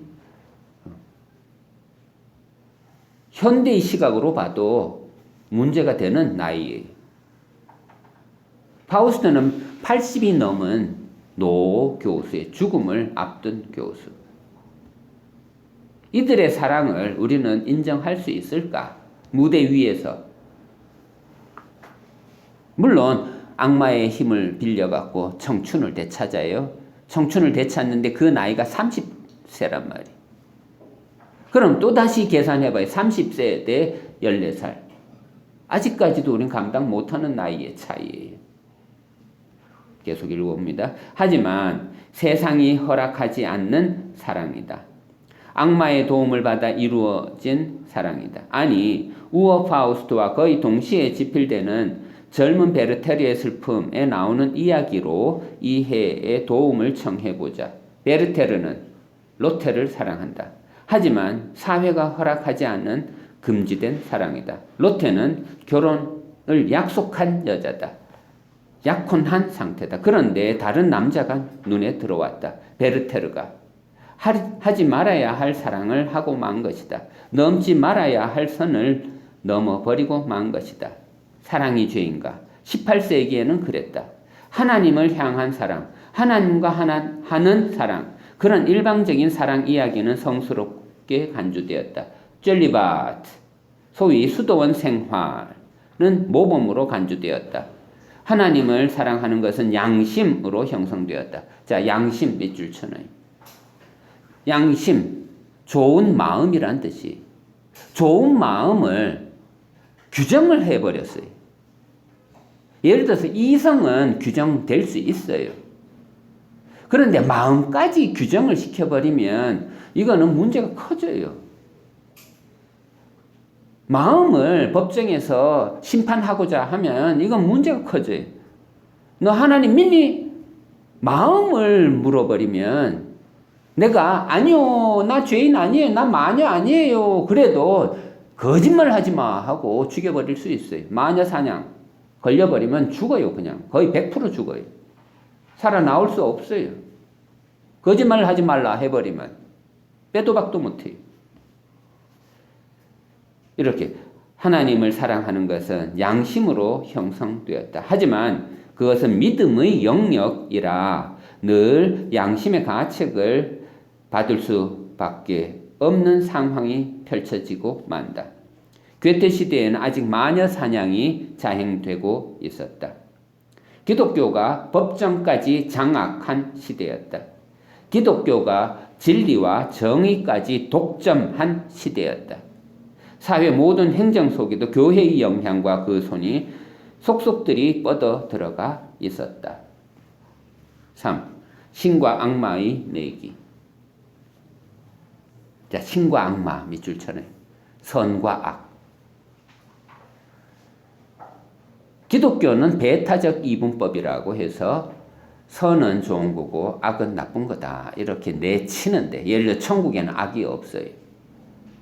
현대의 시각으로 봐도 문제가 되는 나이예요. 파우스트는 80이 넘은 노 교수의 죽음을 앞둔 교수. 이들의 사랑을 우리는 인정할 수 있을까? 무대 위에서. 물론 악마의 힘을 빌려갖고 청춘을 되찾아요. 청춘을 되찾는데 그 나이가 30세란 말이에요. 그럼 또다시 계산해봐요. 30세 대 14살. 아직까지도 우린 감당 못하는 나이의 차이예요. 계속 읽어봅니다. 하지만 세상이 허락하지 않는 사랑이다. 악마의 도움을 받아 이루어진 사랑이다. 아니, 우어 파우스트와 거의 동시에 집필되는 젊은 베르테르의 슬픔에 나오는 이야기로 이해에 도움을 청해보자. 베르테르는 로테를 사랑한다. 하지만 사회가 허락하지 않는 금지된 사랑이다. 로테는 결혼을 약속한 여자다. 약혼한 상태다. 그런데 다른 남자가 눈에 들어왔다. 베르테르가. 하지 말아야 할 사랑을 하고 만 것이다. 넘지 말아야 할 선을 넘어버리고 만 것이다. 사랑이 죄인가? 18세기에는 그랬다. 하나님을 향한 사랑, 하나님과 하는 사랑, 그런 일방적인 사랑 이야기는 성스럽게 간주되었다. 젤리바트, 소위 수도원 생활은 모범으로 간주되었다. 하나님을 사랑하는 것은 양심으로 형성되었다. 자, 양심 밑줄 쳐놔요. 양심, 좋은 마음이란 뜻이. 좋은 마음을 규정을 해버렸어요. 예를 들어서 이성은 규정될 수 있어요. 그런데 마음까지 규정을 시켜버리면 이거는 문제가 커져요. 마음을 법정에서 심판하고자 하면 이건 문제가 커져요. 너 하나님 믿니? 마음을 물어버리면 내가 아니요, 나 죄인 아니에요, 나 마녀 아니에요, 그래도 거짓말 하지 마 하고 죽여버릴 수 있어요. 마녀 사냥 걸려버리면 죽어요. 그냥 거의 100% 죽어요. 살아나올 수 없어요. 거짓말 하지 말라 해버리면 빼도 박도 못해요. 이렇게 하나님을 사랑하는 것은 양심으로 형성되었다. 하지만 그것은 믿음의 영역이라 늘 양심의 가책을 받을 수밖에 없는 상황이 펼쳐지고 만다. 괴테 시대에는 아직 마녀 사냥이 자행되고 있었다. 기독교가 법정까지 장악한 시대였다. 기독교가 진리와 정의까지 독점한 시대였다. 사회 모든 행정 속에도 교회의 영향과 그 손이 속속들이 뻗어 들어가 있었다. 3. 신과 악마의 내기. 자, 신과 악마 밑줄 쳐요. 선과 악. 기독교는 배타적 이분법이라고 해서 선은 좋은 거고 악은 나쁜 거다 이렇게 내치는데, 예를 들어 천국에는 악이 없어요.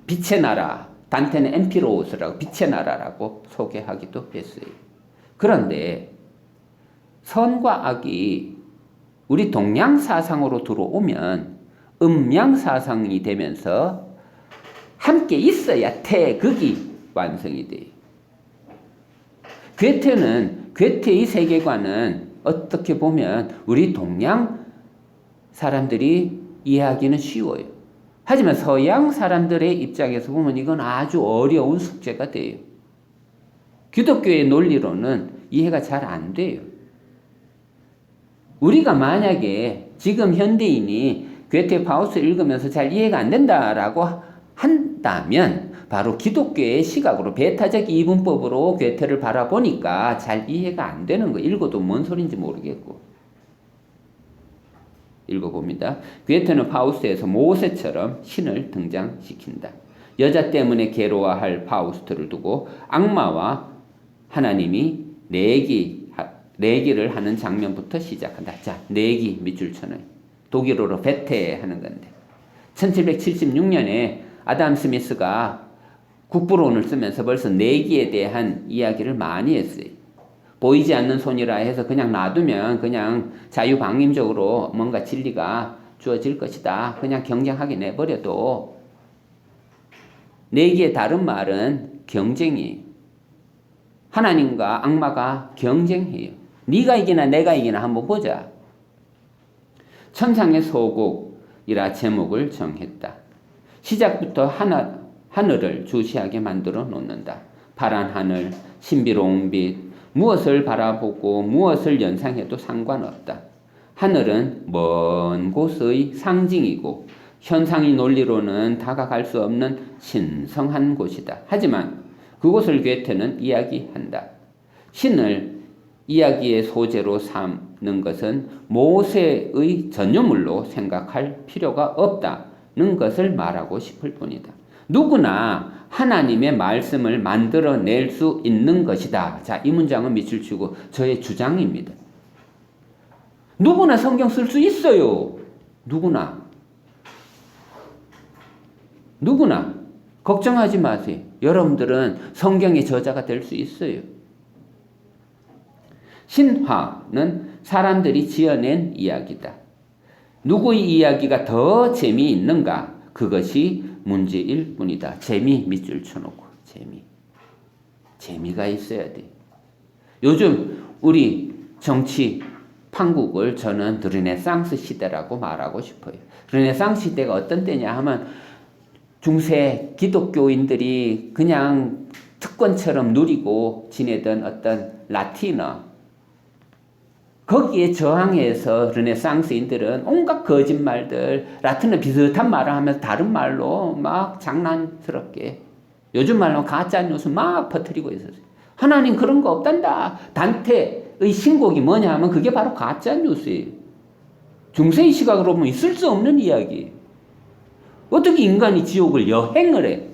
빛의 나라, 단테는 엠피로우스라고 빛의 나라라고 소개하기도 했어요. 그런데 선과 악이 우리 동양 사상으로 들어오면 음양 사상이 되면서 함께 있어야 태극이 완성이 돼요. 괴테의 세계관은 어떻게 보면 우리 동양 사람들이 이해하기는 쉬워요. 하지만 서양 사람들의 입장에서 보면 이건 아주 어려운 숙제가 돼요. 기독교의 논리로는 이해가 잘 안 돼요. 우리가 만약에 지금 현대인이 괴테 파우스트를 읽으면서 잘 이해가 안 된다라고 한다면 바로 기독교의 시각으로 배타적 이분법으로 괴테를 바라보니까 잘 이해가 안 되는 거. 읽어도 뭔 소린지 모르겠고. 읽어봅니다. 괴테는 파우스트에서 모세처럼 신을 등장시킨다. 여자 때문에 괴로워할 파우스트를 두고 악마와 하나님이 내기를 하는 장면부터 시작한다. 자, 내기 밑줄 쳐놔요. 독일어로 베테 하는 건데 1776년에 아담 스미스가 국부론을 쓰면서 벌써 내기에 대한 이야기를 많이 했어요. 보이지 않는 손이라 해서 그냥 놔두면 그냥 자유방임적으로 뭔가 진리가 주어질 것이다. 그냥 경쟁하게 내버려도 내기의 다른 말은 경쟁이에요. 하나님과 악마가 경쟁해요. 네가 이기나 내가 이기나 한번 보자. 천상의 소곡이라 제목을 정했다. 시작부터 하늘을 주시하게 만들어 놓는다. 파란 하늘, 신비로운 빛, 무엇을 바라보고 무엇을 연상해도 상관없다. 하늘은 먼 곳의 상징이고 현상의 논리로는 다가갈 수 없는 신성한 곳이다. 하지만 그곳을 괴테는 이야기한다. 신을 이야기의 소재로 삼는 것은 모세의 전유물로 생각할 필요가 없다는 것을 말하고 싶을 뿐이다. 누구나 하나님의 말씀을 만들어낼 수 있는 것이다. 자, 이 문장은 밑줄 치고 저의 주장입니다. 누구나 성경 쓸 수 있어요. 누구나. 걱정하지 마세요. 여러분들은 성경의 저자가 될 수 있어요. 신화는 사람들이 지어낸 이야기다. 누구의 이야기가 더 재미있는가? 그것이 문제일 뿐이다. 재미 밑줄 쳐놓고 재미가 있어야 돼. 요즘 우리 정치 판국을 저는 르네상스 시대라고 말하고 싶어요. 르네상스 시대가 어떤 때냐 하면 중세 기독교인들이 그냥 특권처럼 누리고 지내던 어떤 라틴어 거기에 저항해서 르네상스인들은 온갖 거짓말들, 라틴어 비슷한 말을 하면서 다른 말로 막 장난스럽게 요즘 말로 가짜뉴스 막 퍼뜨리고 있었어요. 하나님 그런 거 없단다. 단테의 신곡이 뭐냐 하면 그게 바로 가짜뉴스예요. 중세의 시각으로 보면 있을 수 없는 이야기예요. 어떻게 인간이 지옥을 여행을 해?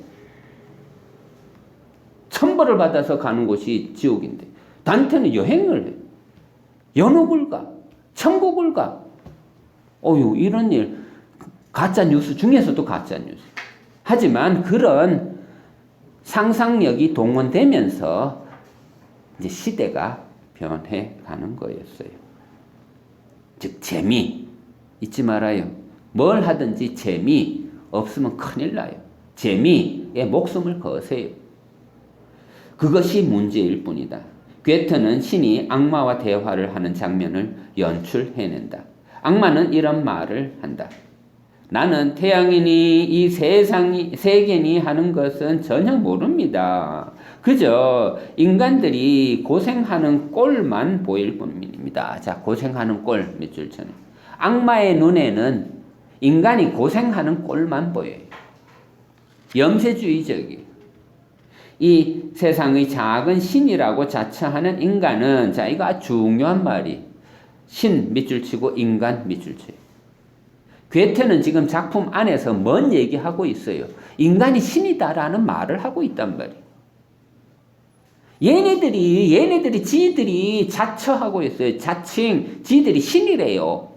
천벌을 받아서 가는 곳이 지옥인데 단테는 여행을 해. 연옥을 가. 천국을 가. 이런 일. 가짜 뉴스 중에서도 가짜 뉴스. 하지만 그런 상상력이 동원되면서 이제 시대가 변해 가는 거였어요. 즉 재미 잊지 말아요. 뭘 하든지 재미 없으면 큰일 나요. 재미에 목숨을 거세요. 그것이 문제일 뿐이다. 괴테는 신이 악마와 대화를 하는 장면을 연출해낸다. 악마는 이런 말을 한다. 나는 태양이니 이 세계니 하는 것은 전혀 모릅니다. 그저 인간들이 고생하는 꼴만 보일 뿐입니다. 자, 고생하는 꼴 밑줄 쳐요. 악마의 눈에는 인간이 고생하는 꼴만 보여요. 염세주의적이에요. 이 세상의 작은 신이라고 자처하는 인간은 자 이거 아주 중요한 말이 신 밑줄 치고 인간 밑줄 쳐요. 괴테는 지금 작품 안에서 뭔 얘기하고 있어요? 인간이 신이다라는 말을 하고 있단 말이에요. 얘네들이 지들이 자처하고 있어요. 자칭 지들이 신이래요.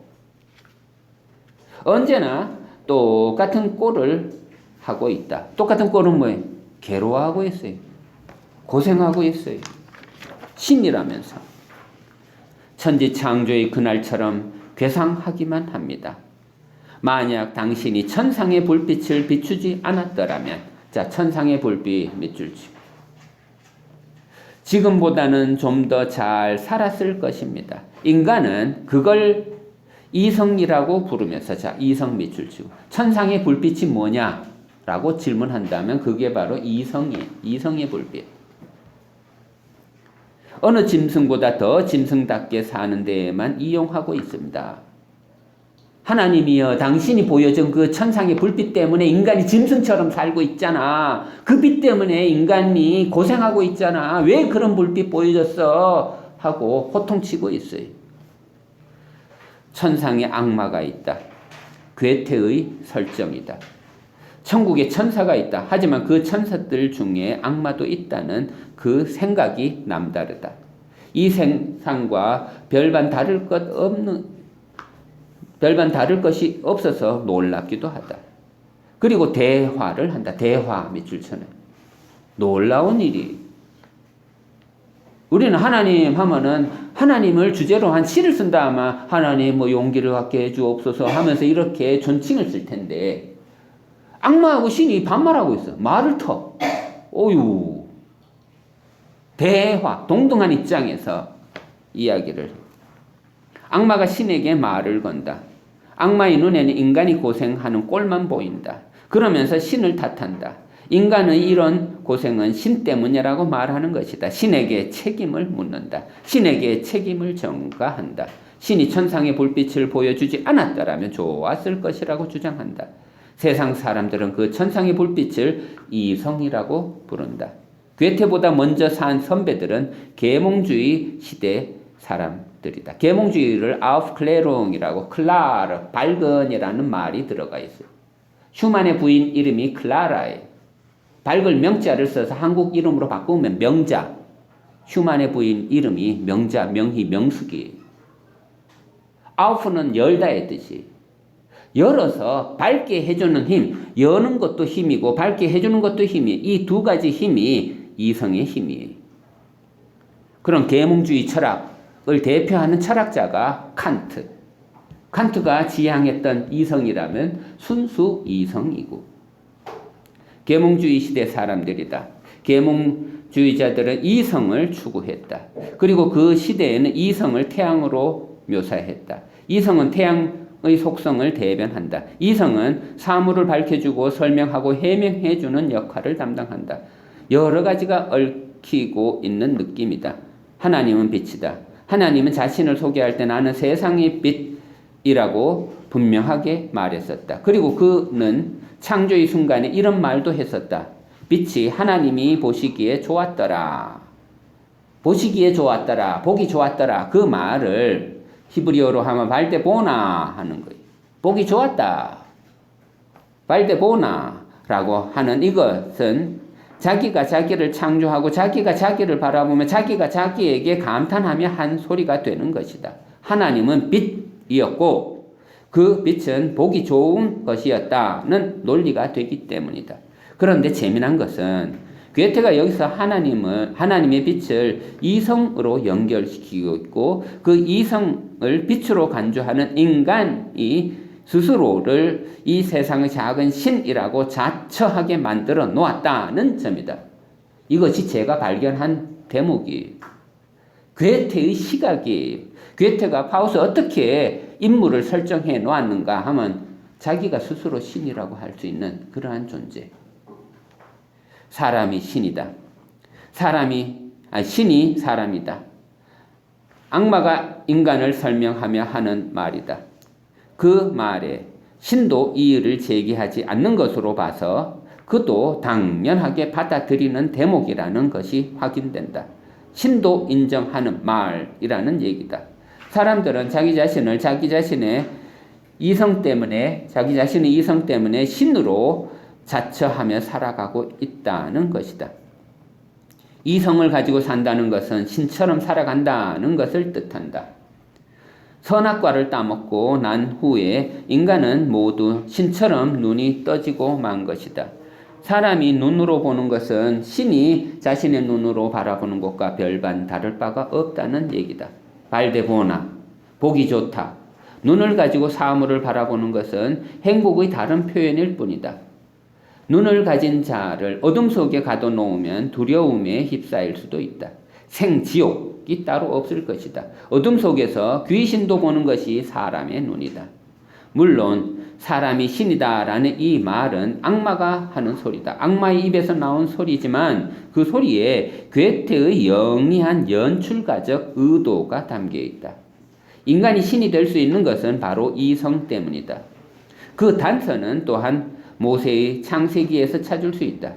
언제나 똑같은 꼴을 하고 있다. 똑같은 꼴은 뭐예요? 괴로워하고 있어요. 고생하고 있어요. 신이라면서. 천지 창조의 그날처럼 괴상하기만 합니다. 만약 당신이 천상의 불빛을 비추지 않았더라면 자 천상의 불빛 밑줄 치고 지금보다는 좀 더 잘 살았을 것입니다. 인간은 그걸 이성이라고 부르면서, 자, 이성 밑줄 치고 천상의 불빛이 뭐냐라고 질문한다면 그게 바로 이성이에요. 이성의 불빛. 어느 짐승보다 더 짐승답게 사는 데에만 이용하고 있습니다. 하나님이여, 당신이 보여준 그 천상의 불빛 때문에 인간이 짐승처럼 살고 있잖아. 그 빛 때문에 인간이 고생하고 있잖아. 왜 그런 불빛 보여줬어? 하고 호통치고 있어요. 천상에 악마가 있다. 괴테의 설정이다. 천국에 천사가 있다. 하지만 그 천사들 중에 악마도 있다는 그 생각이 남다르다. 이 세상과 별반 다를 것이 없어서 놀랍기도 하다. 그리고 대화를 한다. 대화 밑줄 쳐내. 놀라운 일이. 우리는 하나님 하면은 하나님을 주제로 한 시를 쓴다 아마 하나님 뭐 용기를 갖게 해주옵소서 하면서 이렇게 존칭을 쓸 텐데 악마하고 신이 반말하고 있어. 말을 터. 오유. 대화. 동등한 입장에서 이야기를. 악마가 신에게 말을 건다. 악마의 눈에는 인간이 고생하는 꼴만 보인다. 그러면서 신을 탓한다. 인간의 이런 고생은 신 때문이라고 말하는 것이다. 신에게 책임을 묻는다. 신에게 책임을 전가한다. 신이 천상의 불빛을 보여주지 않았더라면 좋았을 것이라고 주장한다. 세상 사람들은 그 천상의 불빛을 이성이라고 부른다. 괴테보다 먼저 산 선배들은 계몽주의 시대 사람들이다. 계몽주의를 아우프클레롱이라고 클라르, 밝은이라는 말이 들어가 있어요. 슈만의 부인 이름이 클라라예요. 밝을 명자를 써서 한국 이름으로 바꾸면 명자. 슈만의 부인 이름이 명자, 명희, 명숙이에요. 아우프는 열다의 뜻이 열어서 밝게 해주는 힘, 여는 것도 힘이고 밝게 해주는 것도 힘이, 이 두 가지 힘이 이성의 힘이에요. 그런 계몽주의 철학을 대표하는 철학자가 칸트. 칸트가 지향했던 이성이라면 순수 이성이고 계몽주의 시대 사람들이다. 계몽주의자들은 이성을 추구했다. 그리고 그 시대에는 이성을 태양으로 묘사했다. 이성은 태양의 속성을 대변한다. 이성은 사물을 밝혀주고 설명하고 해명해주는 역할을 담당한다. 여러 가지가 얽히고 있는 느낌이다. 하나님은 빛이다. 하나님은 자신을 소개할 때 나는 세상의 빛이라고 분명하게 말했었다. 그리고 그는 창조의 순간에 이런 말도 했었다. 빛이 하나님이 보시기에 좋았더라. 보시기에 좋았더라. 보기 좋았더라. 그 말을 히브리어로 하면 발데보나 하는 거예요. 보기 좋았다. 발데보나 라고 하는 이것은 자기가 자기를 창조하고 자기가 자기를 바라보며 자기가 자기에게 감탄하며 한 소리가 되는 것이다. 하나님은 빛이었고 그 빛은 보기 좋은 것이었다는 논리가 되기 때문이다. 그런데 재미난 것은 괴테가 여기서 하나님의 빛을 이성으로 연결시키고 있고 그 이성을 빛으로 간주하는 인간이 스스로를 이 세상의 작은 신이라고 자처하게 만들어 놓았다는 점이다. 이것이 제가 발견한 대목이에요. 괴테의 시각이에요. 괴테가 파우스 어떻게 인물을 설정해 놓았는가 하면 자기가 스스로 신이라고 할 수 있는 그러한 존재. 사람이 신이다. 신이 사람이다. 악마가 인간을 설명하며 하는 말이다. 그 말에 신도 이의를 제기하지 않는 것으로 봐서 그도 당연하게 받아들이는 대목이라는 것이 확인된다. 신도 인정하는 말이라는 얘기다. 사람들은 자기 자신의 이성 때문에 신으로 자처하며 살아가고 있다는 것이다. 이성을 가지고 산다는 것은 신처럼 살아간다는 것을 뜻한다. 선악과를 따먹고 난 후에 인간은 모두 신처럼 눈이 떠지고 만 것이다. 사람이 눈으로 보는 것은 신이 자신의 눈으로 바라보는 것과 별반 다를 바가 없다는 얘기다. 발데보나, 보기 좋다. 눈을 가지고 사물을 바라보는 것은 행복의 다른 표현일 뿐이다. 눈을 가진 자를 어둠 속에 가둬놓으면 두려움에 휩싸일 수도 있다. 생지옥이 따로 없을 것이다. 어둠 속에서 귀신도 보는 것이 사람의 눈이다. 물론 사람이 신이다라는 이 말은 악마가 하는 소리다. 악마의 입에서 나온 소리지만 그 소리에 괴테의 영리한 연출가적 의도가 담겨 있다. 인간이 신이 될 수 있는 것은 바로 이 성 때문이다. 그 단서는 또한 모세의 창세기에서 찾을 수 있다.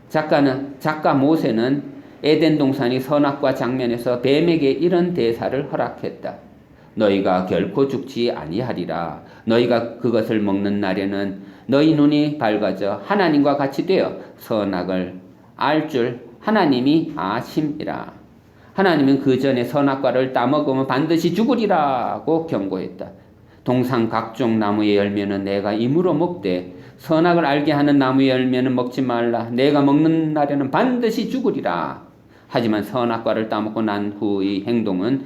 작가 모세는 에덴 동산의 선악과 장면에서 뱀에게 이런 대사를 허락했다. 너희가 결코 죽지 아니하리라. 너희가 그것을 먹는 날에는 너희 눈이 밝아져 하나님과 같이 되어 선악을 알 줄 하나님이 아심이라. 하나님은 그 전에 선악과를 따먹으면 반드시 죽으리라고 경고했다. 동산 각종 나무의 열매는 내가 임으로 먹되 선악을 알게 하는 나무의 열매는 먹지 말라. 내가 먹는 날에는 반드시 죽으리라. 하지만 선악과를 따먹고 난 후의 행동은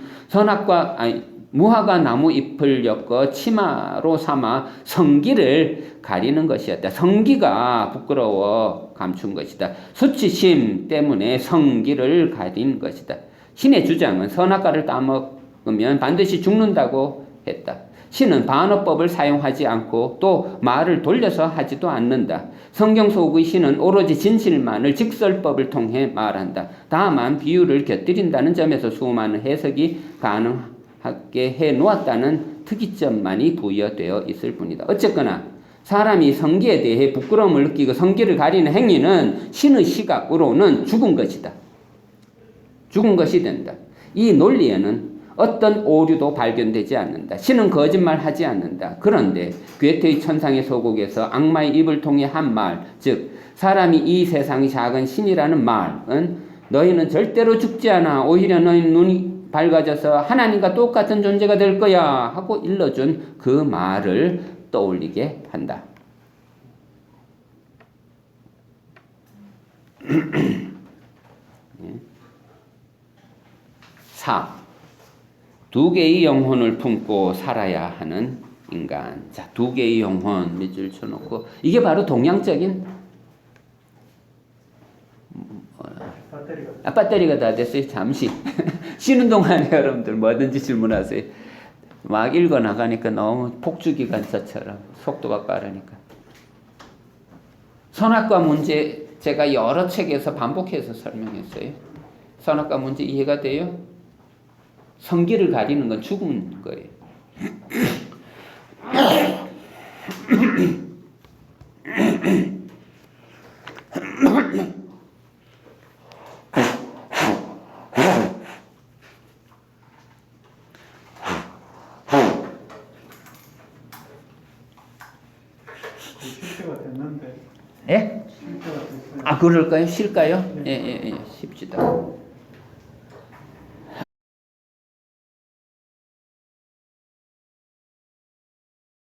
무화과 나무 잎을 엮어 치마로 삼아 성기를 가리는 것이었다. 성기가 부끄러워 감춘 것이다. 수치심 때문에 성기를 가린 것이다. 신의 주장은 선악과를 따먹으면 반드시 죽는다고 했다. 신은 반어법을 사용하지 않고 또 말을 돌려서 하지도 않는다. 성경 속의 신은 오로지 진실만을 직설법을 통해 말한다. 다만 비유를 곁들인다는 점에서 수많은 해석이 가능하게 해놓았다는 특이점만이 부여되어 있을 뿐이다. 어쨌거나 사람이 성기에 대해 부끄러움을 느끼고 성기를 가리는 행위는 신의 시각으로는 죽은 것이다. 죽은 것이 된다. 이 논리에는 어떤 오류도 발견되지 않는다. 신은 거짓말하지 않는다. 그런데 괴테의 천상의 소곡에서 악마의 입을 통해 한 말, 즉 사람이 이 세상의 작은 신이라는 말은 너희는 절대로 죽지 않아. 오히려 너희는 눈이 밝아져서 하나님과 똑같은 존재가 될 거야 하고 일러준 그 말을 떠올리게 한다. 4. 두 개의 영혼을 품고 살아야 하는 인간. 자, 두 개의 영혼 밑줄 쳐놓고 이게 바로 동양적인 배터리가 다 됐어요. 잠시 쉬는 동안에 여러분들 뭐든지 질문하세요. 막 읽어 나가니까 너무 폭주기관차처럼 속도가 빠르니까. 선악과 문제 제가 여러 책에서 반복해서 설명했어요. 선악과 문제 이해가 돼요? 성기를 가리는 건 죽은 거예요. 실제가 됐는데. 예? 아, 그럴까요? 쉴까요? 예, 쉽지다.